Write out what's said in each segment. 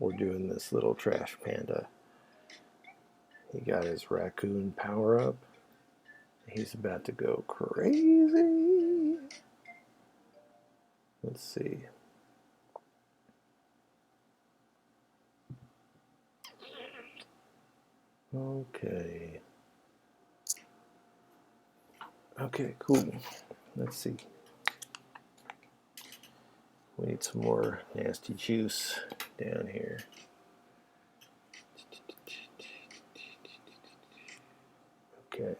we're doing this little Trash Panda. He got his raccoon power up. He's about to go crazy. Let's see. Okay. Okay, cool. Let's see. We need some more nasty juice down here. Okay.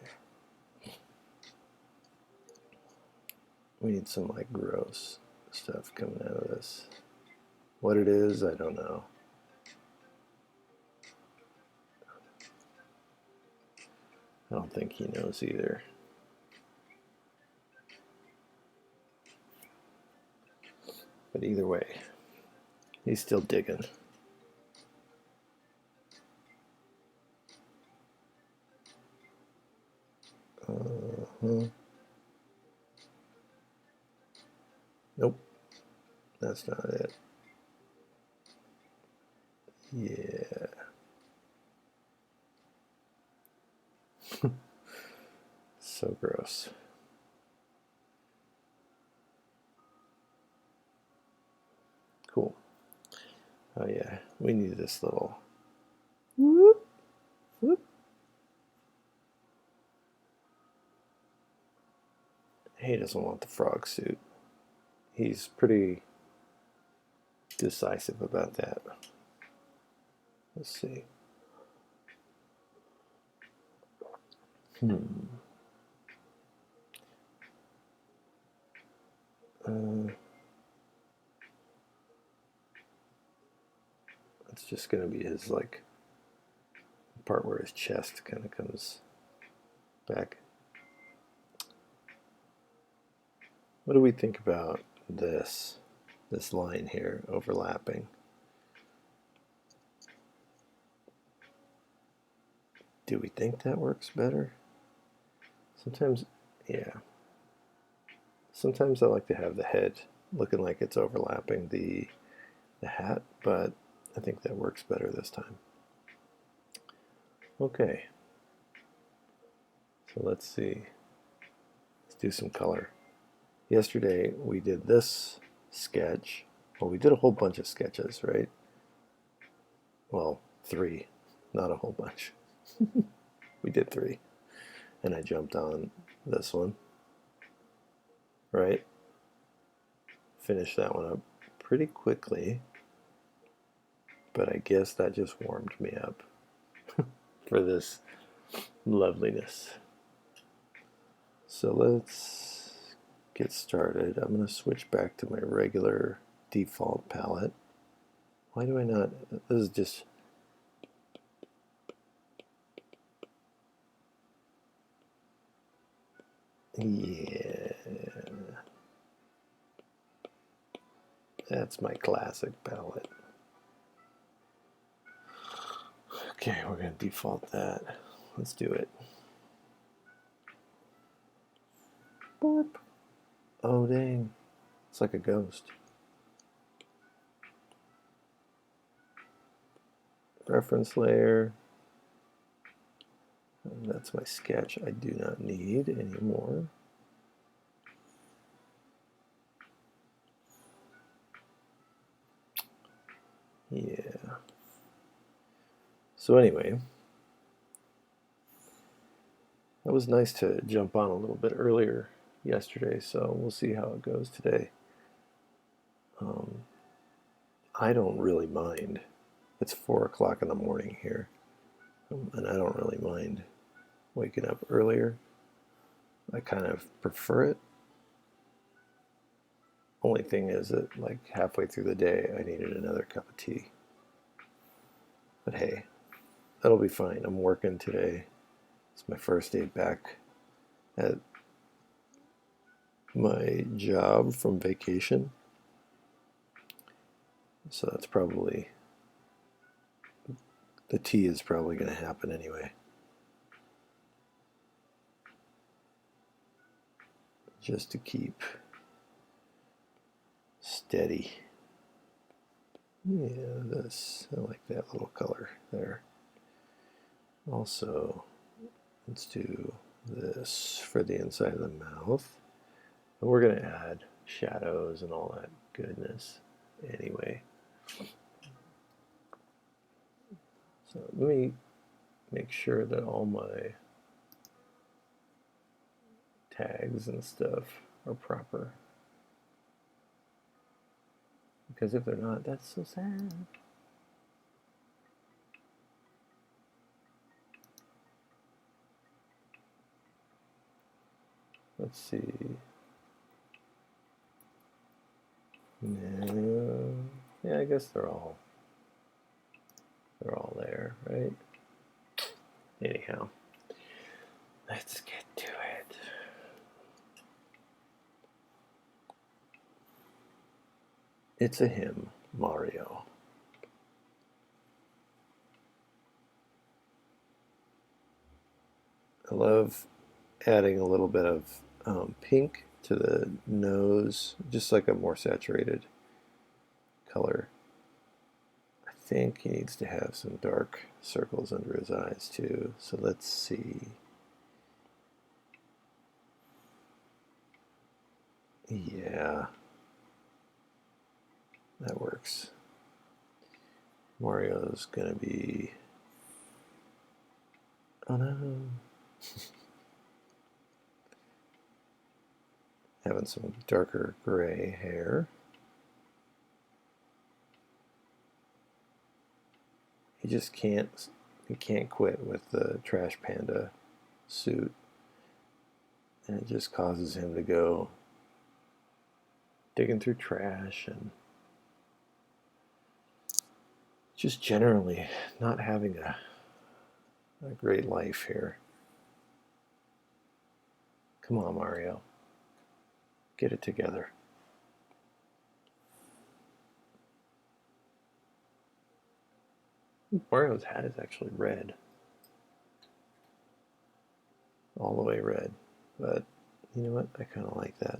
We need some like gross stuff coming out of this. What it is, I don't know. I don't think he knows either. But either way, he's still digging. Nope, that's not it. Yeah. So gross. Cool. Oh yeah, we need this little whoop, whoop. He doesn't want the frog suit. He's pretty decisive about that. Let's see. It's just going to be his like part where his chest kind of comes back. What do we think about this line here overlapping? Do we think that works better? Sometimes, yeah. Sometimes I like to have the head looking like it's overlapping the hat, but I think that works better this time. Okay. So let's see. Let's do some color. Yesterday we did this sketch. Well, we did a whole bunch of sketches, right? Well, 3, not a whole bunch. We did 3. And I jumped on this one, right? Finished that one up pretty quickly, but I guess that just warmed me up for this loveliness. So let's get started. I'm going to switch back to my regular default palette. Why do I not? This is just... Yeah. That's my classic palette. Okay, we're going to default that. Let's do it. Boop. Oh, dang. It's like a ghost. Reference layer. And that's my sketch I do not need anymore. Yeah. So anyway, that was nice to jump on a little bit earlier yesterday, so we'll see how it goes today. I don't really mind. It's 4 o'clock in the morning here, and I don't really mind waking up earlier. I kind of prefer it. Only thing is that like halfway through the day I needed another cup of tea. But hey, that'll be fine. I'm working today. It's my first day back at my job from vacation. So that's probably, the tea is probably going to happen anyway. Just to keep steady. Yeah, this, I like that little color there. Also, let's do this for the inside of the mouth. And we're going to add shadows and all that goodness anyway. So let me make sure that all my tags and stuff are proper. Because if they're not, that's so sad. Let's see. No. Yeah, I guess they're all there, right? Anyhow, let's get to it. It's a hymn, Mario. I love adding a little bit of pink to the nose, just like a more saturated color. I think he needs to have some dark circles under his eyes too. So let's see. Yeah, that works. Mario's gonna be, oh no, having some darker gray hair. He just can't quit with the Trash Panda suit, and it just causes him to go digging through trash and just generally not having a great life here. Come on, Mario. Get it together. Mario's hat is actually red. All the way red. But you know what? I kind of like that.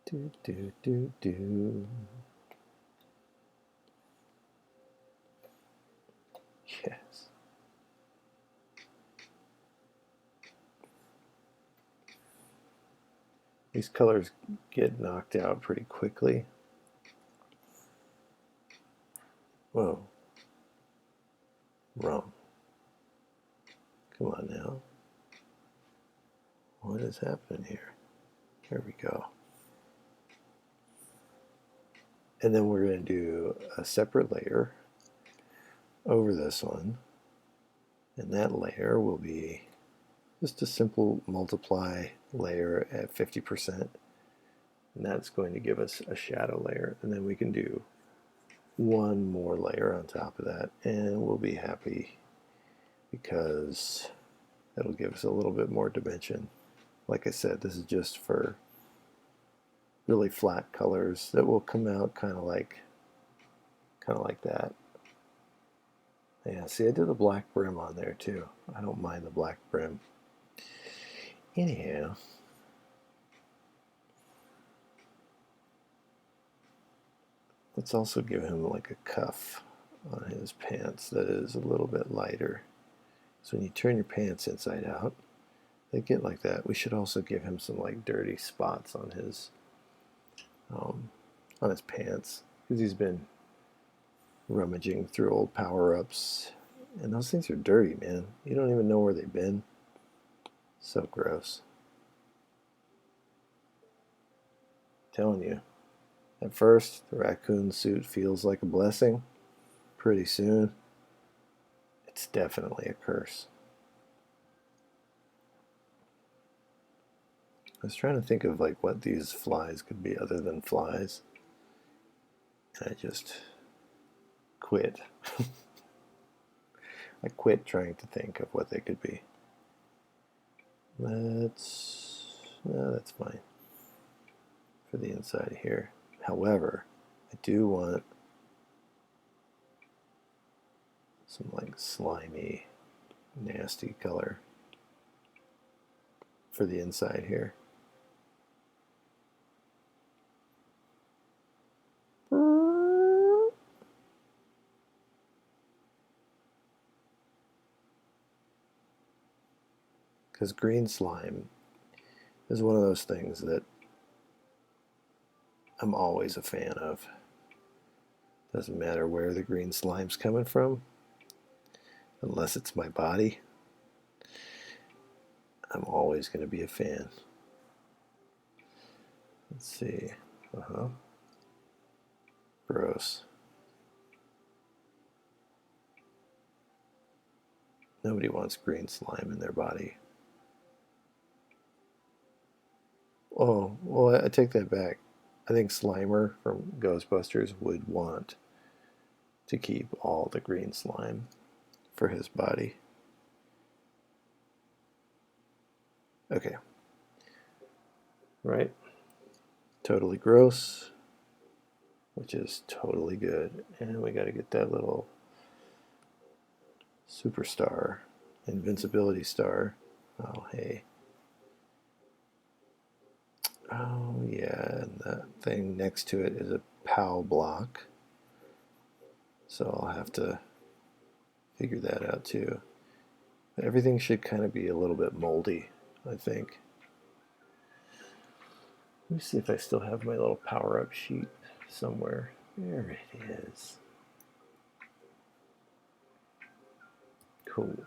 Do, do, do, do. Yes. These colors get knocked out pretty quickly. Whoa. Wrong. Come on now. What is happening here? There we go. And then we're going to do a separate layer over this one. And that layer will be just a simple multiply layer at 50%. And that's going to give us a shadow layer. And then we can do one more layer on top of that. And we'll be happy because that'll give us a little bit more dimension. Like I said, this is just for really flat colors that will come out kind of like that. Yeah, see, I did the black brim on there too. I don't mind the black brim. Anyhow, let's also give him like a cuff on his pants that is a little bit lighter. So when you turn your pants inside out, they get like that. We should also give him some like dirty spots on his pants because he's been rummaging through old power-ups, and those things are dirty, man. You don't even know where they've been. So gross. I'm telling you. At first, the raccoon suit feels like a blessing. Pretty soon, it's definitely a curse. I was trying to think of like what these flies could be other than flies. And I just quit. I quit trying to think of what they could be. That's fine for the inside here. However, I do want some like slimy, nasty color for the inside here. because green slime is one of those things that I'm always a fan of. Doesn't matter where the green slime's coming from, unless it's my body. I'm always going to be a fan. Let's see. Gross. Nobody wants green slime in their body. Oh, well, I take that back. I think Slimer from Ghostbusters would want to keep all the green slime for his body. Okay. Right? Totally gross, which is totally good. And we got to get that little superstar, invincibility star. Oh, hey. Oh, yeah, and that thing next to it is a POW block. So I'll have to figure that out too. But everything should kind of be a little bit moldy, I think. Let me see if I still have my little power-up sheet somewhere. There it is. Cool.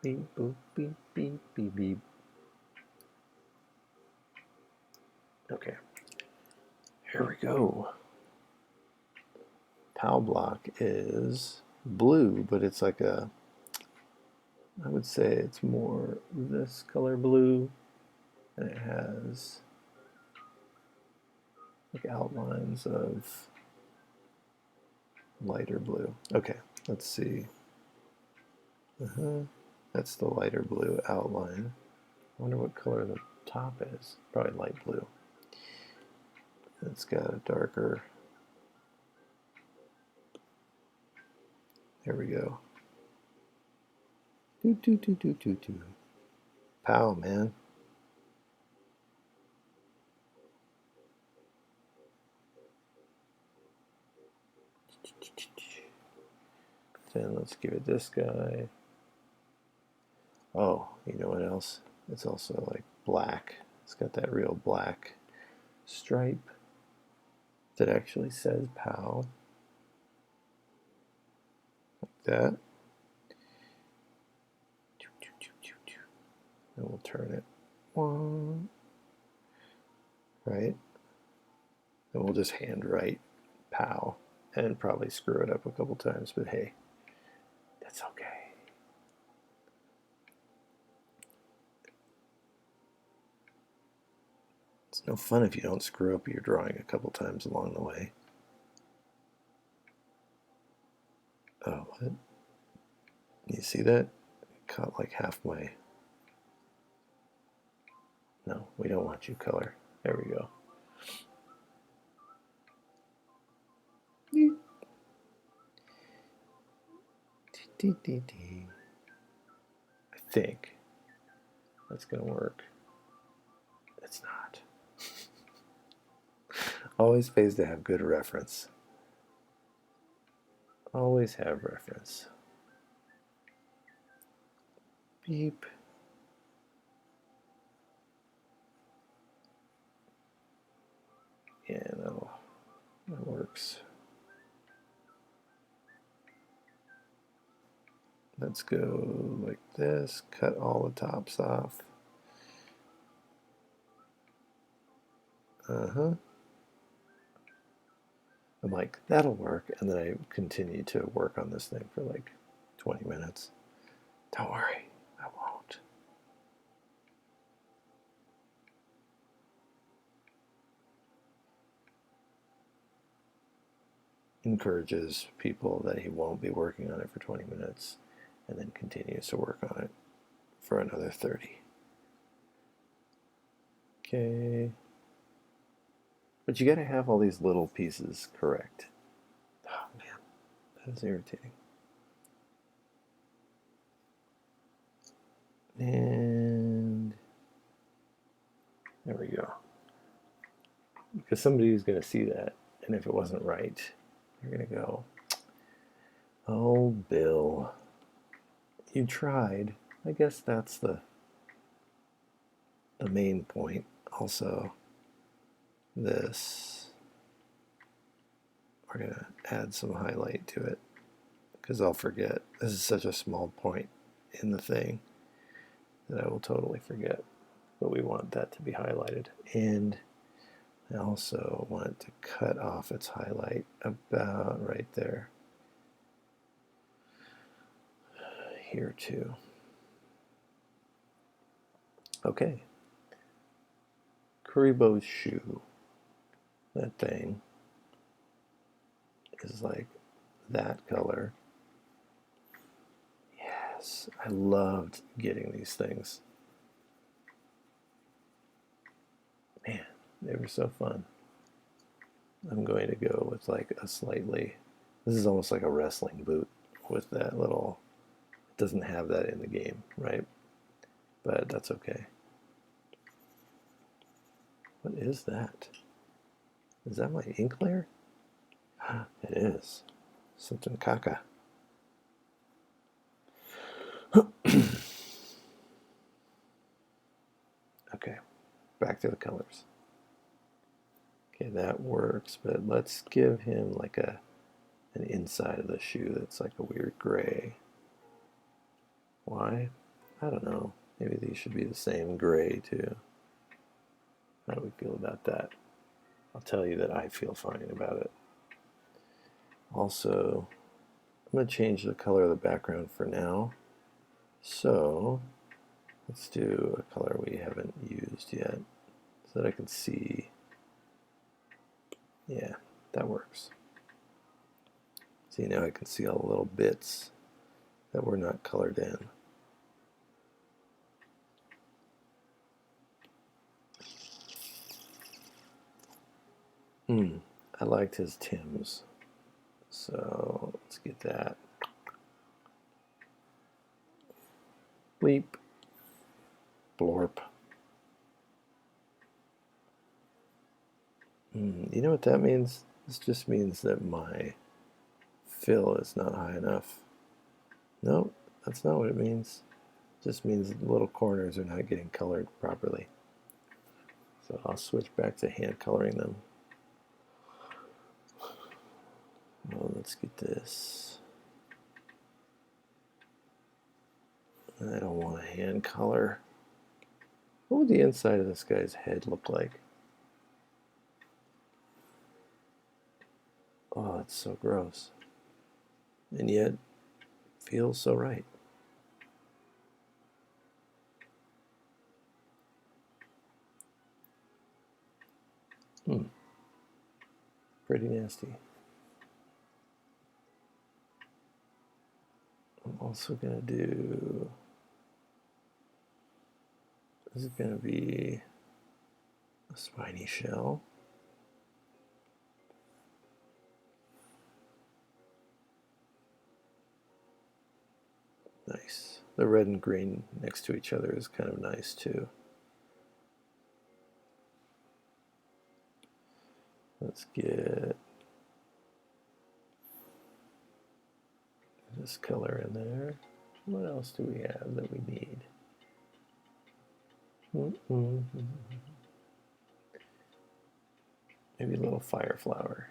Beep, boop, beep, beep, beep, beep. Okay. Here we go. POW block is blue, but it's like a, I would say it's more this color blue, and it has like outlines of lighter blue. Okay, let's see. That's the lighter blue outline. I wonder what color the top is. Probably light blue. It's got a darker. There we go. Do. Pow, man. Then let's give it this guy. Oh, you know what else? It's also like black. It's got that real black stripe that actually says POW. Like that. And we'll turn it one. Right? And we'll just hand write POW and probably screw it up a couple times, but hey, that's okay. It's no fun if you don't screw up your drawing a couple times along the way. Oh, what? You see that? It caught like half my... No, we don't want you color. There we go. I think that's going to work. It's not. Always pays to have good reference. Always have reference. Beep. Yeah, that works. Let's go like this, cut all the tops off. I'm like, that'll work, and then I continue to work on this thing for like 20 minutes. Don't worry, I won't. Encourages people that he won't be working on it for 20 minutes and then continues to work on it for another 30. Okay. But you got to have all these little pieces correct. Oh man, that is irritating. And there we go. Because somebody's going to see that, and if it wasn't right, you're going to go, Oh, Bill. You tried. I guess that's the main point. Also, this, we're going to add some highlight to it because I'll forget. This is such a small point in the thing that I will totally forget. But we want that to be highlighted. And I also want it to cut off its highlight about right there. Here too. Okay. Kuribo's shoe. That thing is like that color. Yes, I loved getting these things. Man, they were so fun. I'm going to go with like a slightly, this is almost like a wrestling boot with that little, it doesn't have that in the game, right? But that's okay. What is that? Is that my ink layer? It is. Something caca. Okay, back to the colors. Okay, that works, but let's give him like an inside of the shoe that's like a weird gray. Why? I don't know. Maybe these should be the same gray too. How do we feel about that? I'll tell you that I feel fine about it. Also, I'm going to change the color of the background for now. So, let's do a color we haven't used yet so that I can see. Yeah, that works. See, now I can see all the little bits that were not colored in. I liked his Tims. So let's get that. Bleep. Blorp. You know what that means? This just means that my fill is not high enough. No, that's not what it means. It just means the little corners are not getting colored properly. So I'll switch back to hand coloring them. Well, let's get this. I don't want a hand color. What would the inside of this guy's head look like? Oh, it's so gross. And yet, feels so right. Pretty nasty. I'm also going to do, this is going to be a spiny shell. Nice. The red and green next to each other is kind of nice too. Let's get this color in there. What else do we have that we need? Maybe a little fire flower.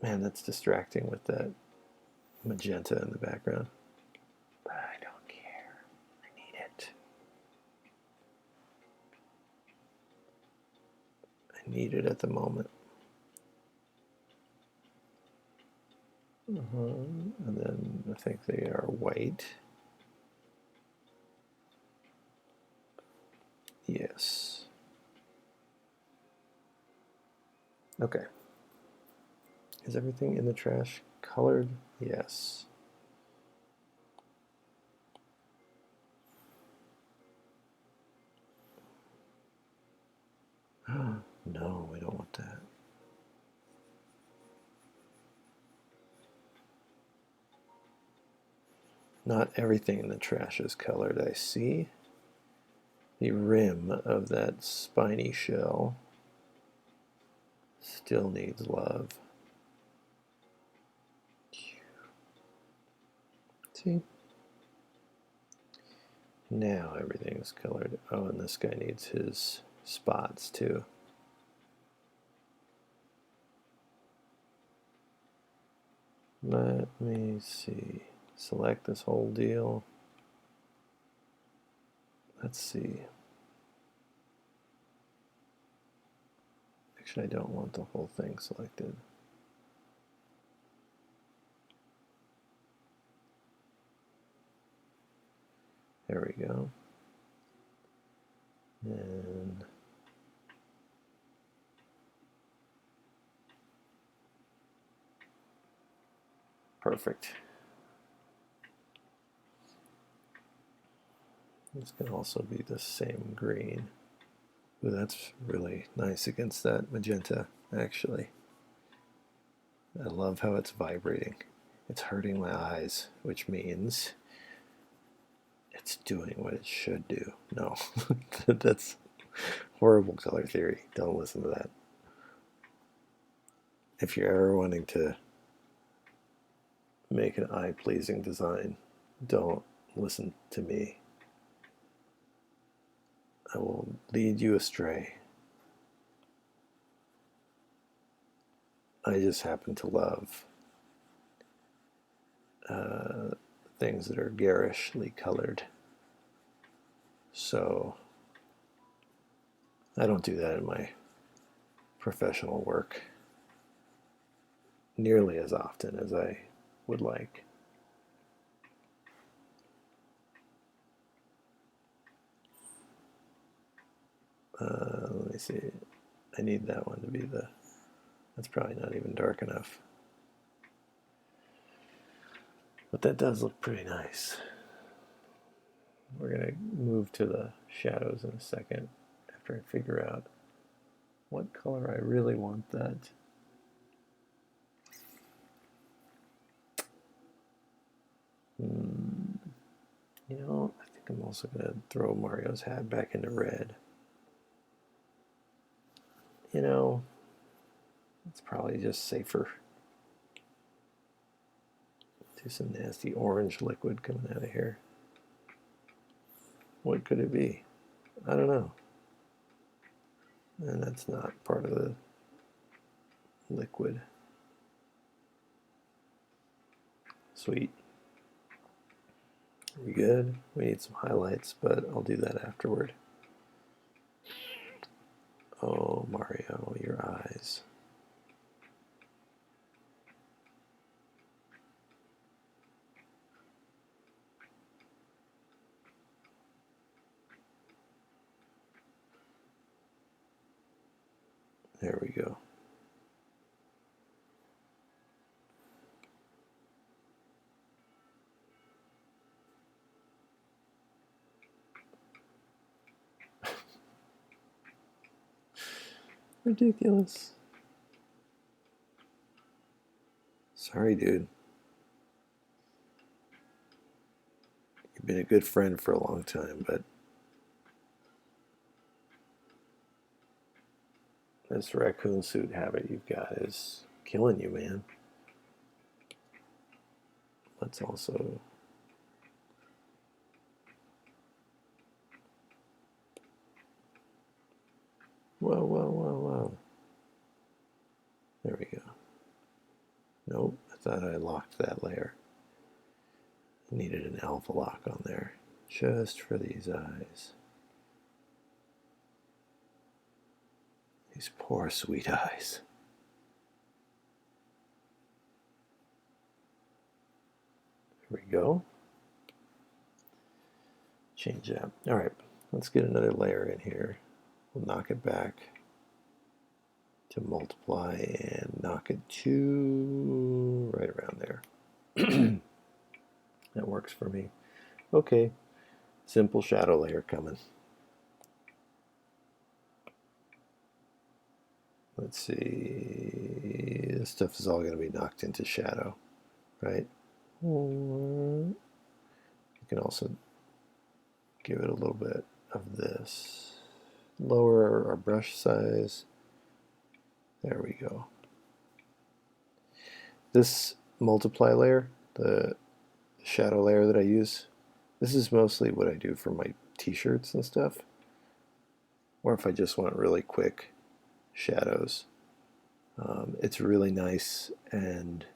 Man, that's distracting with that magenta in the background. But I don't care. I need it. I need it at the moment. And then I think they are white. Yes. Okay. Is everything in the trash colored? Yes. No, we don't want that. Not everything in the trash is colored, I see. The rim of that spiny shell Still needs love. See? Now everything is colored. Oh, and this guy needs his spots too. Let me see. Select this whole deal. Let's see. Actually, I don't want the whole thing selected. There we go. And perfect. This can also be the same green. Ooh, that's really nice against that magenta, actually. I love how it's vibrating. It's hurting my eyes, which means it's doing what it should do. No, that's horrible color theory. Don't listen to that. If you're ever wanting to make an eye-pleasing design, don't listen to me. I will lead you astray. I just happen to love things that are garishly colored. So I don't do that in my professional work nearly as often as I would like. Let me see. I need that one to be the, that's probably not even dark enough. But that does look pretty nice. We're going to move to the shadows in a second after I figure out what color I really want that. You know, I think I'm also going to throw Mario's hat back into red. You know, it's probably just safer. Do some nasty orange liquid coming out of here. What could it be? I don't know. And that's not part of the liquid. Sweet. We good? We need some highlights, but I'll do that afterward. Oh, Mario, your eyes. There we go. Ridiculous. Sorry, dude. You've been a good friend for a long time, but this raccoon suit habit you've got is killing you, man. Let's also whoa, whoa, whoa, whoa. There we go. Nope, I thought I locked that layer. I needed an alpha lock on there, just for these eyes. These poor sweet eyes. There we go. Change that. All right, let's get another layer in here. We'll knock it back to multiply and knock it to right around there. That works for me. Okay, simple shadow layer coming. Let's see, this stuff is all going to be knocked into shadow, right? You can also give it a little bit of this. Lower our brush size. There we go. This multiply layer, the shadow layer that I use, this is mostly what I do for my t-shirts and stuff, or if I just want really quick shadows. It's really nice, and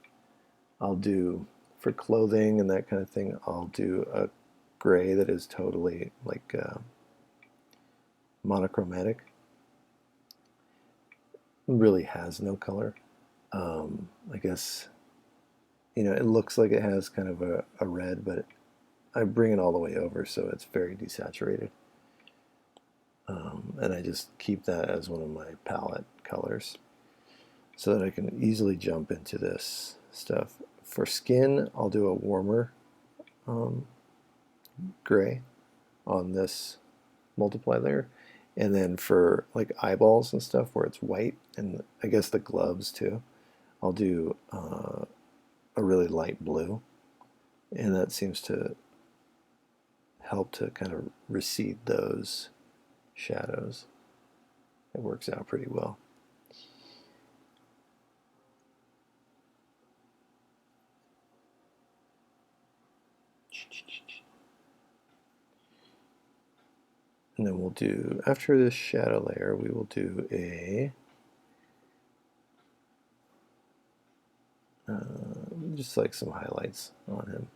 I'll do, for clothing and that kind of thing, I'll do a gray that is totally like monochromatic. It really has no color. I guess, you know, it looks like it has kind of a red, but I bring it all the way over so it's very desaturated. And I just keep that as one of my palette colors so that I can easily jump into this stuff. For skin, I'll do a warmer gray on this multiply layer. And then for like eyeballs and stuff where it's white, and I guess the gloves too, I'll do a really light blue. And that seems to help to kind of recede those shadows. It works out pretty well. And then we'll do, after this shadow layer, we will do a just like some highlights on him.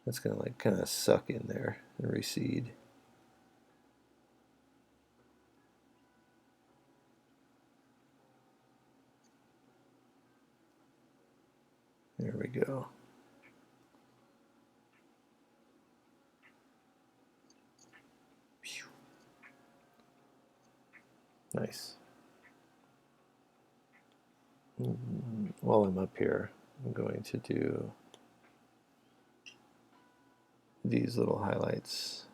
That's gonna like kind of suck in there and recede. There we go. Nice. While I'm up here, I'm going to do these little highlights.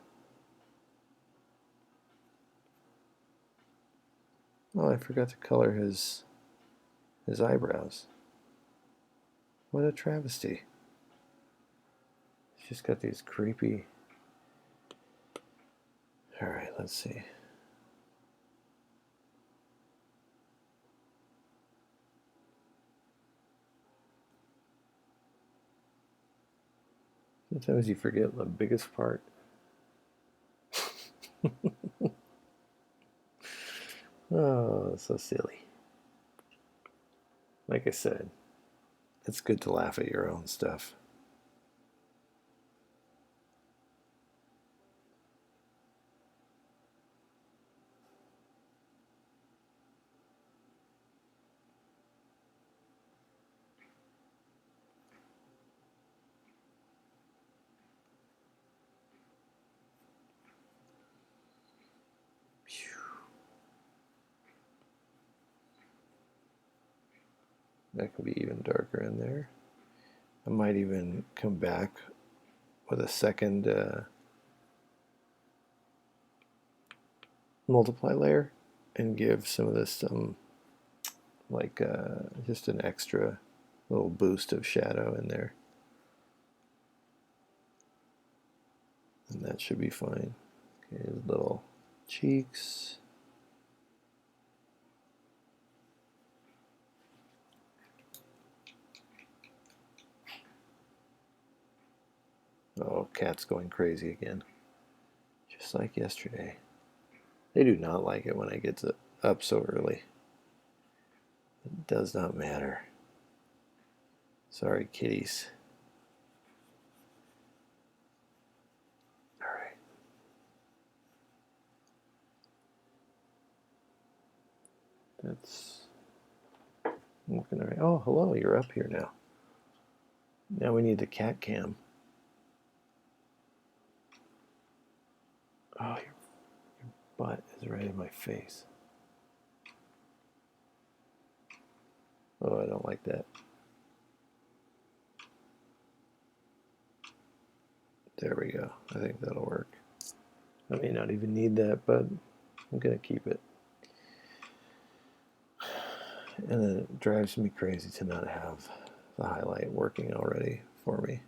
Oh, I forgot to color his eyebrows. What a travesty. He's just got these creepy... Alright, let's see. Sometimes you forget the biggest part. Oh, so silly. Like I said, it's good to laugh at your own stuff. That can be even darker in there. I might even come back with a second multiply layer and give some of this some like just an extra little boost of shadow in there. And that should be fine. Okay, his little cheeks. Oh, cat's going crazy again. Just like yesterday. They do not like it when I get up so early. It does not matter. Sorry, kitties. All right. That's looking all right. Oh, hello, you're up here now. Now we need the cat cam. Oh, your butt is right in my face. Oh, I don't like that. There we go. I think that'll work. I may not even need that, but I'm going to keep it. And then it drives me crazy to not have the highlight working already for me.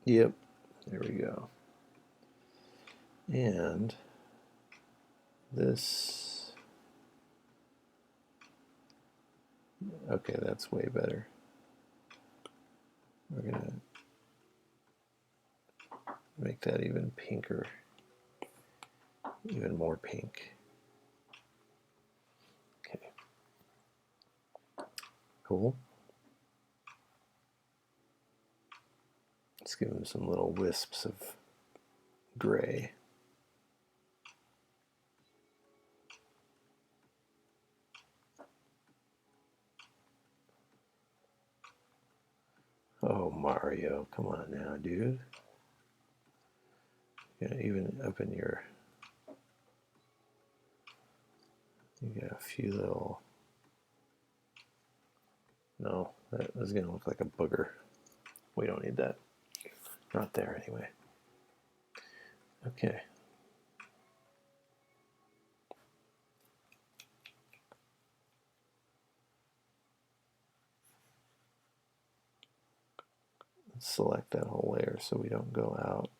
Yep, there we go. And this, okay, that's way better. We're gonna make that even pinker, even more pink. Okay, cool. Let's give him some little wisps of gray. Oh, Mario, come on now, dude. You gotta even open your, you got a few little, no, that is gonna look like a booger. We don't need that. Not there anyway. Okay. Let's select that whole layer so we don't go out.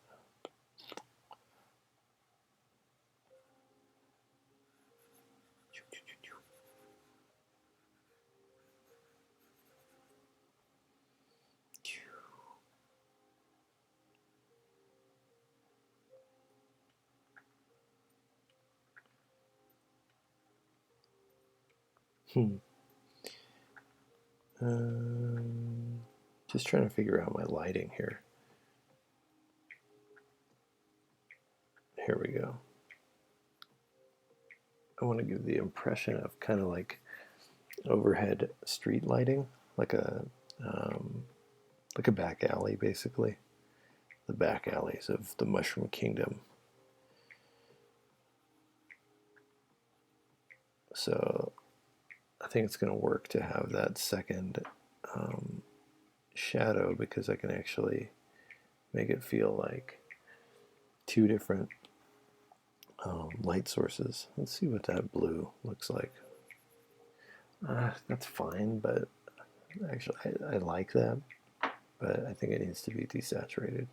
Just trying to figure out my lighting here. Here we go. I want to give the impression of kind of like overhead street lighting, like a back alley, basically. The back alleys of the Mushroom Kingdom. So I think it's going to work to have that second shadow because I can actually make it feel like two different light sources. Let's see what that blue looks like. That's fine, but actually I like that, but I think it needs to be desaturated.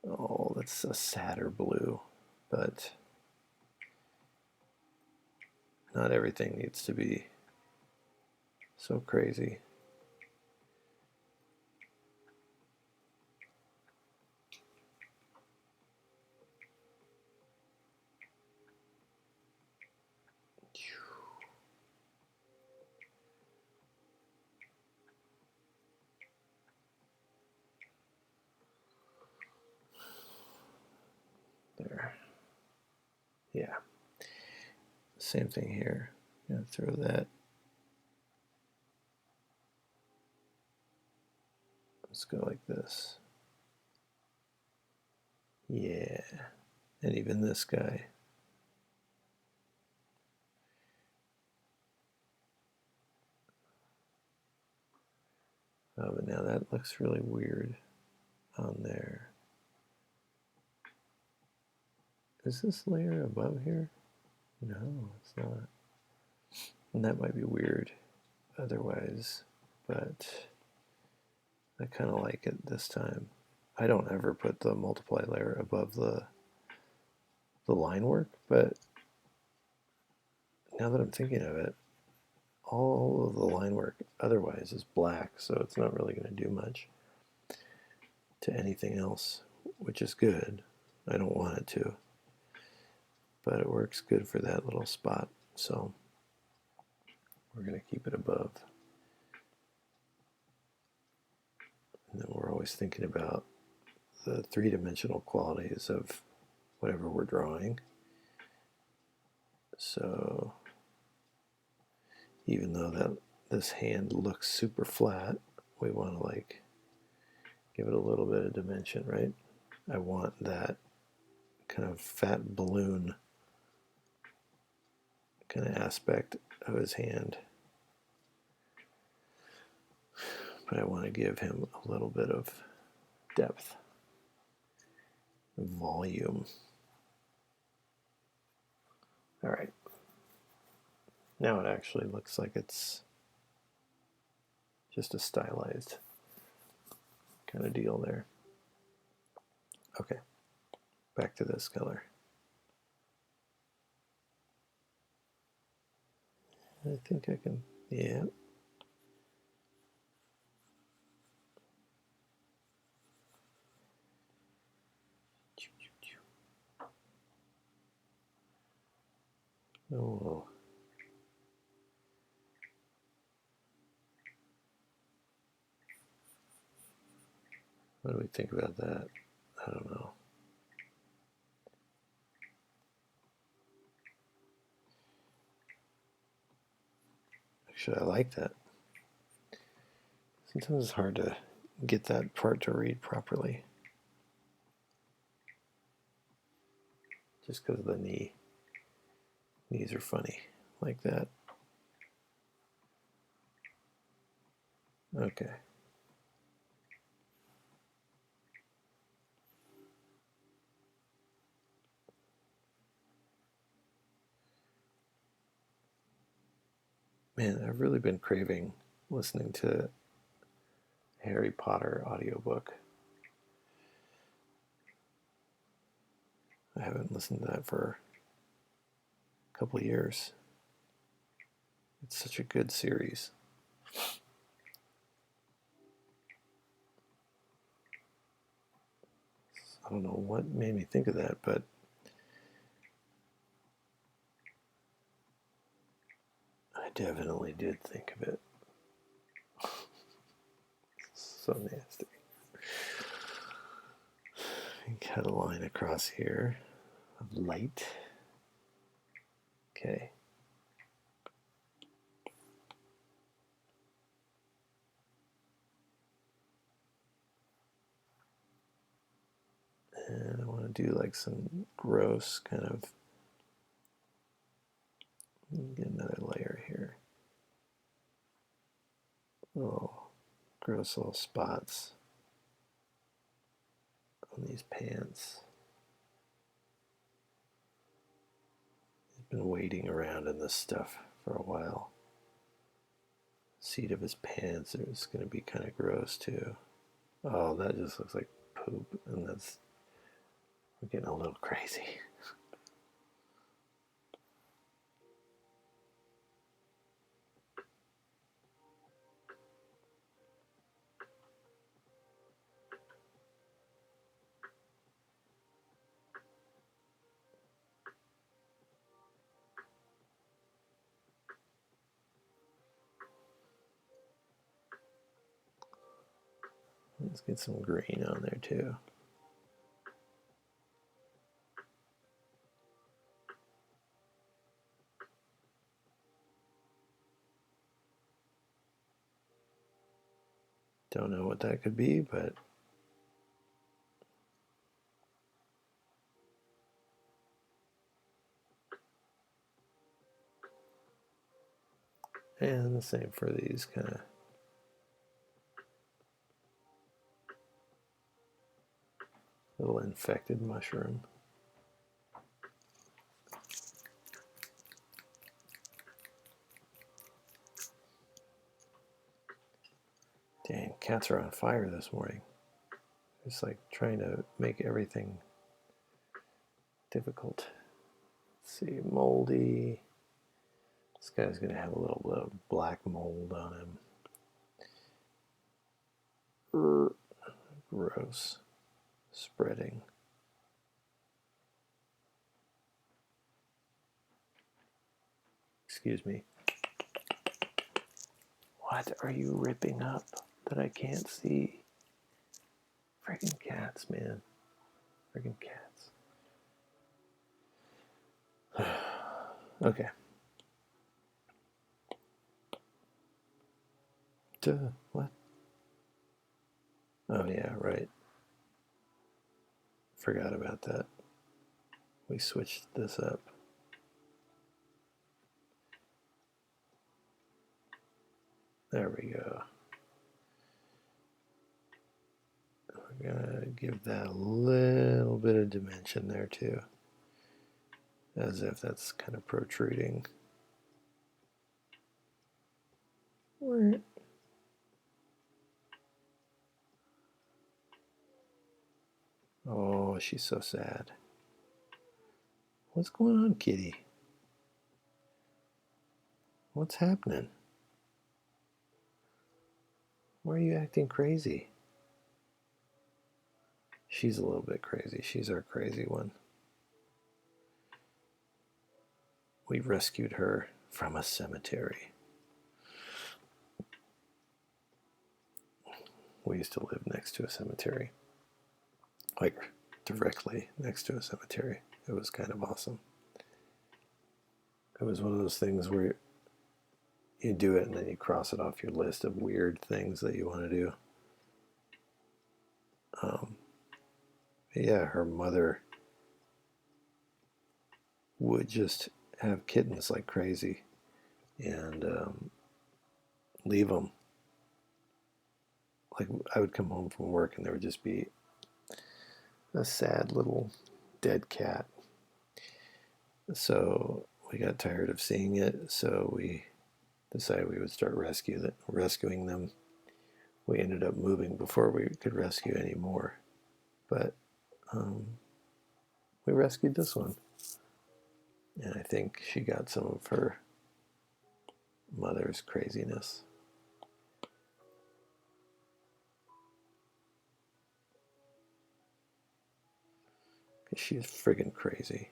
Oh, that's a sadder blue, but not everything needs to be so crazy. There. Yeah. Same thing here. I'm gonna throw that. Let's go like this. Yeah. And even this guy. Oh, but now that looks really weird on there. Is this layer above here? No, it's not. And that might be weird otherwise, but I kind of like it this time. I don't ever put the multiply layer above the line work, but now that I'm thinking of it, all of the line work otherwise is black, so it's not really going to do much to anything else, which is good. I don't want it to, but it works good for that little spot, so we're going to keep it above. And then we're always thinking about the three-dimensional qualities of whatever we're drawing. So even though that this hand looks super flat, we want to like give it a little bit of dimension, right? I want that kind of fat balloon kind of aspect of his hand. But I want to give him a little bit of depth, volume. All right. Now it actually looks like it's just a stylized kind of deal there. Okay, back to this color. I think I can, yeah. Oh. What do we think about that? I don't know. Actually, I like that. Sometimes it's hard to get that part to read properly. Just because of the knee. Knees are funny, like that. Okay. Man, I've really been craving listening to Harry Potter audiobook. I haven't listened to that for a couple of years. It's such a good series. I don't know what made me think of that, but I definitely did think of it. So nasty. Cut a line across here of light. Okay. And I want to do like some gross kind of, get another layer here. Oh, gross little spots on these pants. He's been waiting around in this stuff for a while. Seat of his pants is going to be kind of gross too. Oh, that just looks like poop, and that's, we're getting a little crazy. Let's get some green on there too. Don't know what that could be, but and the same for these kind of little infected mushroom. Dang, cats are on fire this morning. It's like trying to make everything difficult. Let's see, moldy. This guy's going to have a little bit of black mold on him. Gross. Spreading. Excuse me. What are you ripping up that I can't see? Freaking cats, man. Freaking cats. Okay. Duh. What? Oh, yeah, right. Forgot about that. We switched this up. There we go. We're gonna give that a little bit of dimension there too, as if that's kind of protruding. Oh, she's so sad. What's going on, kitty? What's happening? Why are you acting crazy? She's a little bit crazy. She's our crazy one. We rescued her from a cemetery. We used to live next to a cemetery. Like, directly next to a cemetery. It was kind of awesome. It was one of those things where you do it and then you cross it off your list of weird things that you want to do. Yeah, her mother would just have kittens like crazy and leave them. Like, I would come home from work and there would just be a sad little dead cat. So we got tired of seeing it, so we decided we would start rescuing them. We ended up moving before we could rescue any more, but we rescued this one, and I think she got some of her mother's craziness. She's friggin' crazy.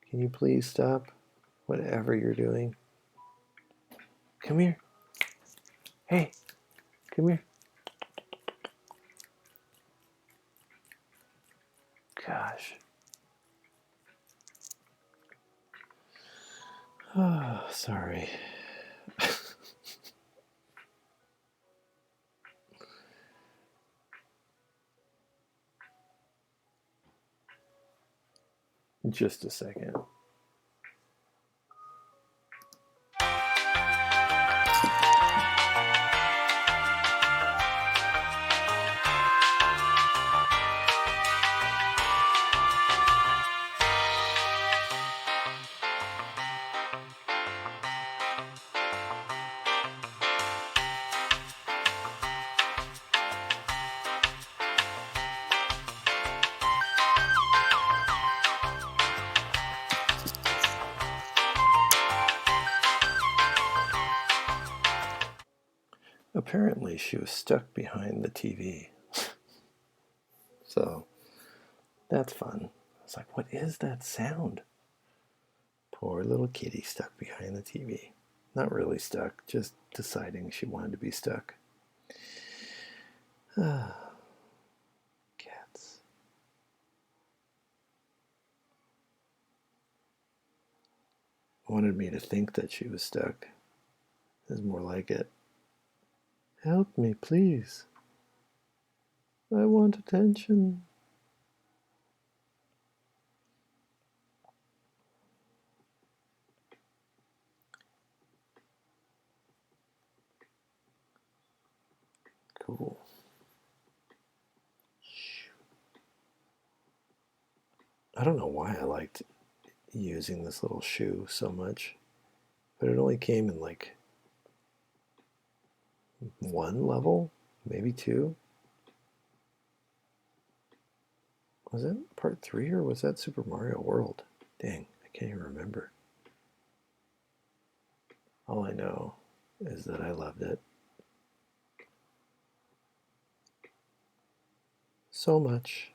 Can you please stop whatever you're doing? Come here. Hey, come here. Gosh. Oh, sorry. Just a second. Apparently she was stuck behind the TV. So that's fun. I was like, what is that sound? Poor little kitty stuck behind the TV. Not really stuck, just deciding she wanted to be stuck. Cats. Wanted me to think that she was stuck. Is more like it. Help me, please. I want attention. Cool. I don't know why I liked using this little shoe so much, but it only came in like one level, maybe two. Was that part 3 or was that Super Mario World? Dang, I can't even remember. All I know is that I loved it so much.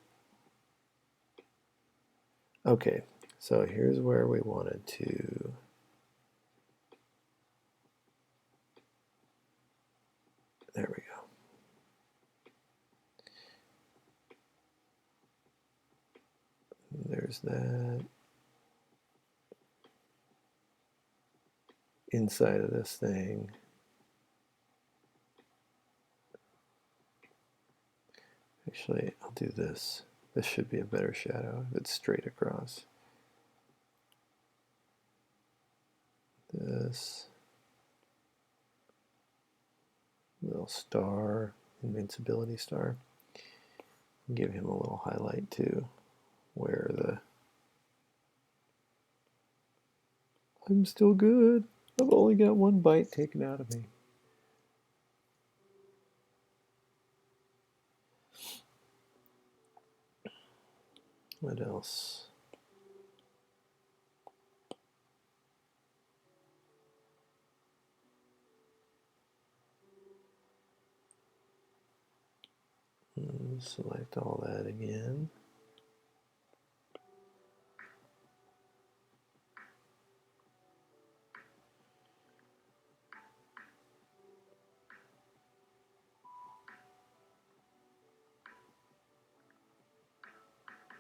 Okay, so here's where we wanted to there we go. There's that. Inside of this thing. Actually, I'll do this. This should be a better shadow if it's straight across. This little star, invincibility star. Give him a little highlight too, where the I'm still good. I've only got one bite taken out of me. What else? Select all that again.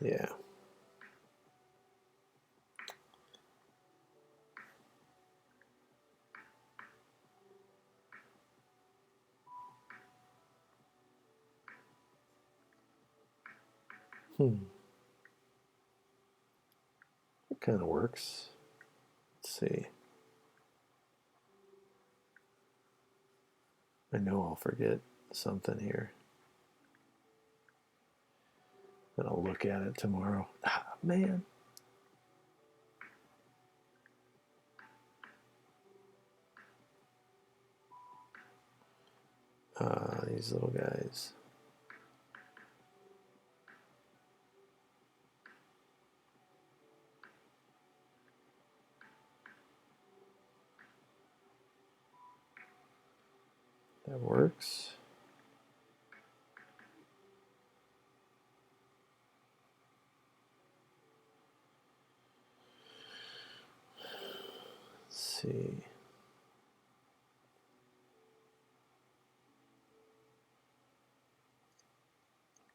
Yeah. It kind of works. Let's see. I know I'll forget something here. And I'll look at it tomorrow. Ah, man. These little guys. That works. Let's see.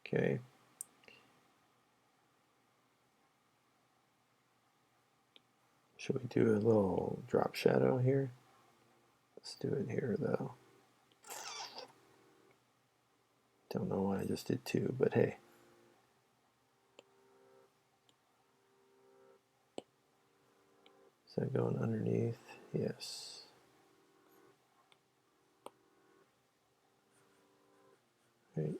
Okay. Should we do a little drop shadow here? Let's do it here though. Don't know why I just did two, but hey. Is that going underneath? Yes. Right.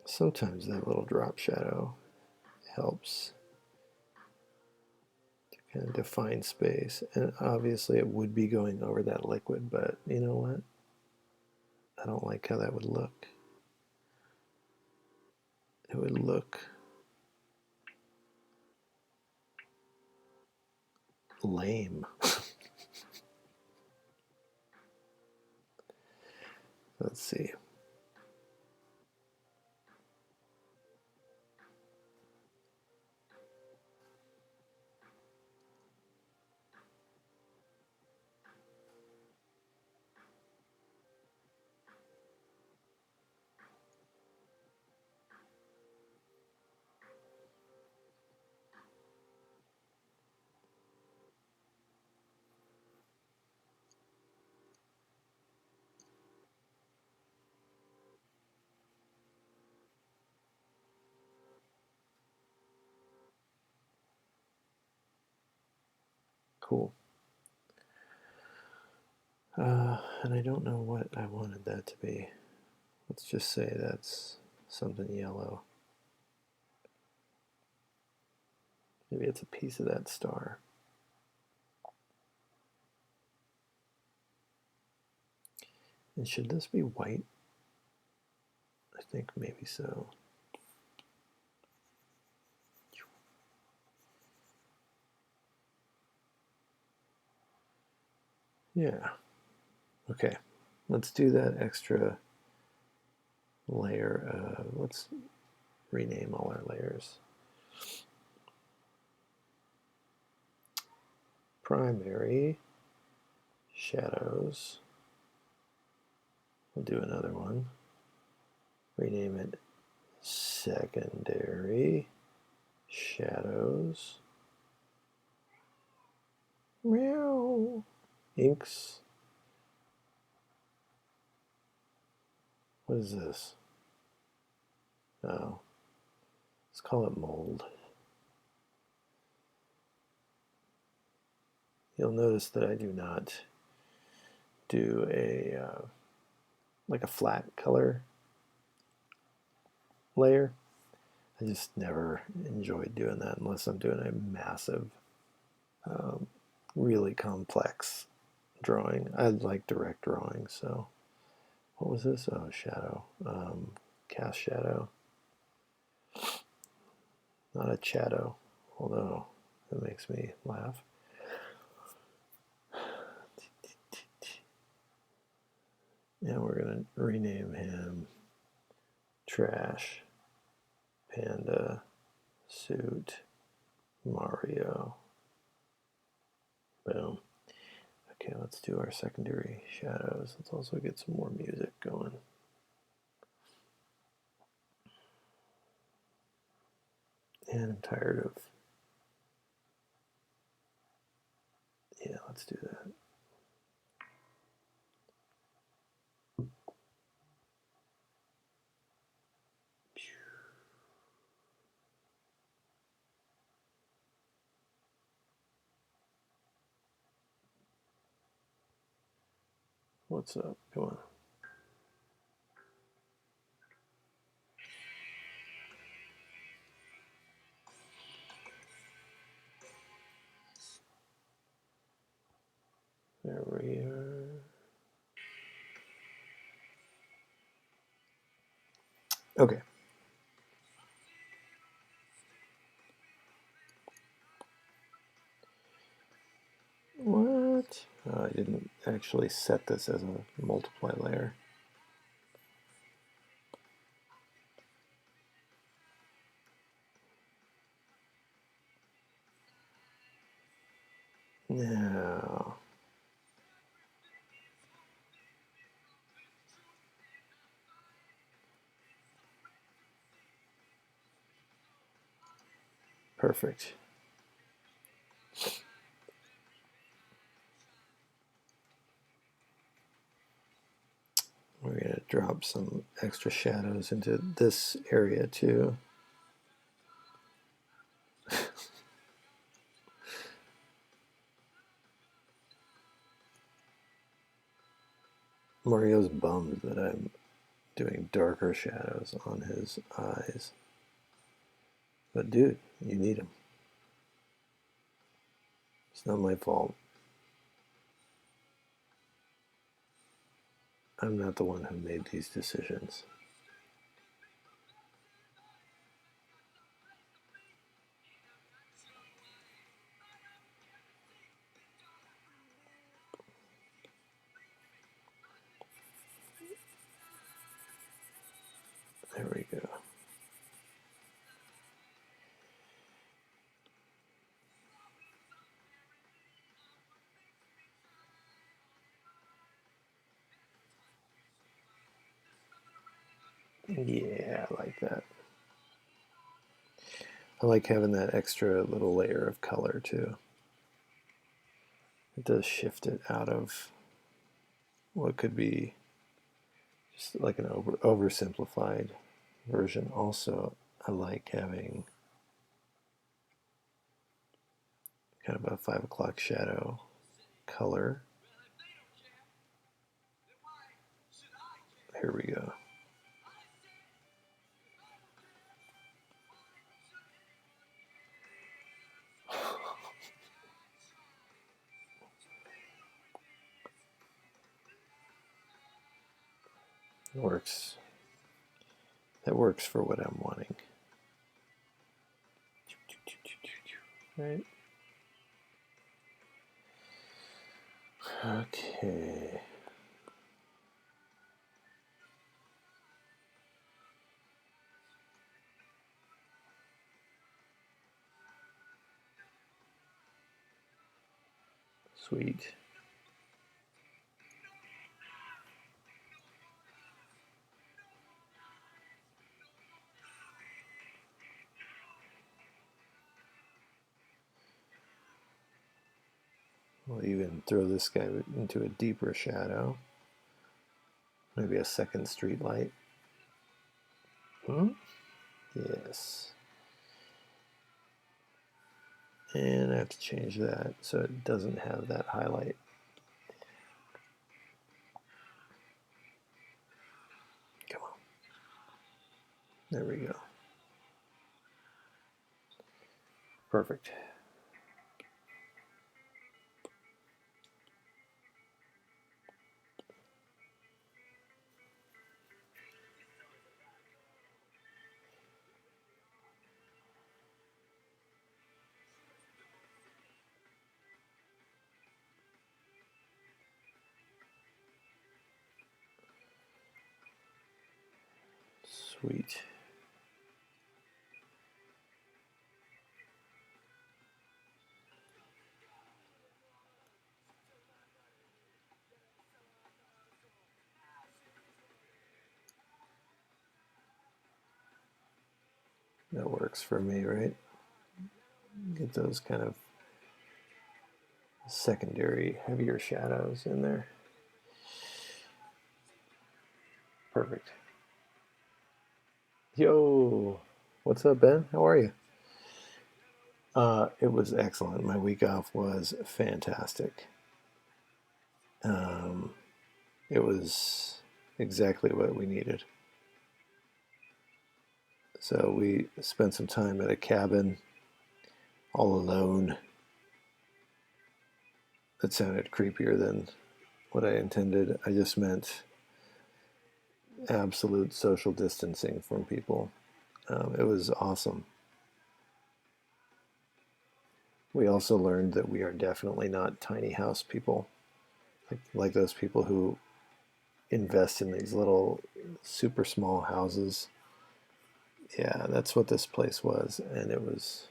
Sometimes that little drop shadow helps to kind of define space. And obviously it would be going over that liquid, but you know what? I don't like how that would look. It would look lame. Let's see. Cool. And I don't know what I wanted that to be. Let's just say that's something yellow. Maybe it's a piece of that star. And should this be white? I think maybe so. Yeah. Okay. Let's do that extra layer. Let's rename all our layers. Primary. shadows. We'll do another one. Rename it secondary shadows. Meow. Inks. What is this? Oh, let's call it mold. You'll notice that I do not do a like a flat color layer. I just never enjoyed doing that unless I'm doing a massive, really complex drawing. I like direct drawing, so what was this? Oh, shadow. Cast shadow. Not a shadow, although it makes me laugh. And we're going to rename him Trash Panda Suit Mario. Boom. Okay, let's do our secondary shadows. Let's also get some more music going. And I'm tired of... Yeah, let's do that. What's up? Come on. There we are. Okay. What? Oh, I didn't actually set this as a multiply layer. No. Perfect. We're going to drop some extra shadows into this area too. Mario's bummed that I'm doing darker shadows on his eyes. But dude, you need them. It's not my fault. I'm not the one who made these decisions. There we go. Yeah, I like that. I like having that extra little layer of color too. It does shift it out of what could be just like an oversimplified version. Also, I like having kind of a 5 o'clock shadow color. Here we go. It works. That works for what I'm wanting. Right? Okay. Sweet. We'll even throw this guy into a deeper shadow. Maybe a second street light. Yes. And I have to change that so it doesn't have that highlight. Come on. There we go. Perfect. Sweet. That works for me, right? Get those kind of secondary, heavier shadows in there. Perfect. Yo, what's up, Ben? How are you? It was excellent. My week off was fantastic. It was exactly what we needed. So we spent some time at a cabin all alone. That sounded creepier than what I intended. I just meant absolute social distancing from people. It was awesome. We also learned that we are definitely not tiny house people, like those people who invest in these little super small houses. Yeah, that's what this place was, and it was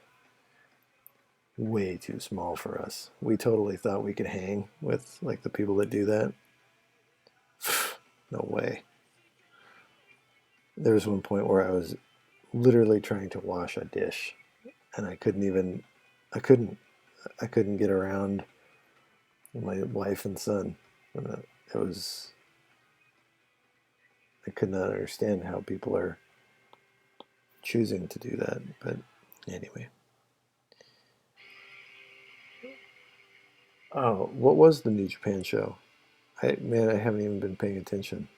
way too small for us. We totally thought we could hang with like the people that do that. No way. There was one point where I was literally trying to wash a dish, and I couldn't get around my wife and son. It was, I could not understand how people are choosing to do that. But anyway. Oh, what was the New Japan show? I haven't even been paying attention.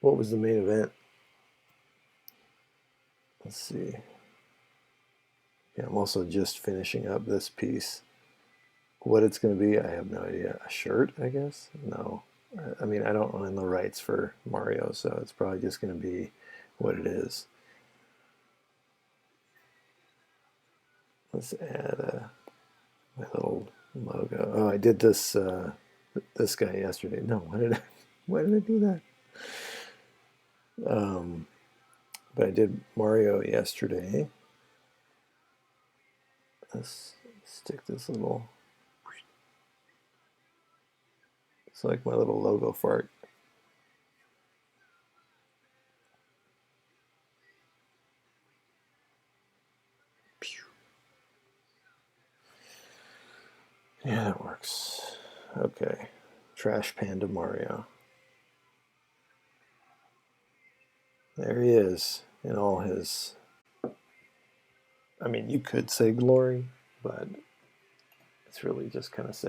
What was the main event? Let's see. Yeah, I'm also just finishing up this piece. What it's going to be, I have no idea. A shirt, I guess? No. I mean, I don't own the rights for Mario, so it's probably just going to be what it is. Let's add my little logo. Oh, I did this this guy yesterday. No, why did I do that? But I did Mario yesterday. Let's stick this little. It's like my little logo fart. Yeah, that works. Okay. Trash Panda Mario. There he is in all his. I mean, you could say glory, but it's really just kind of sad.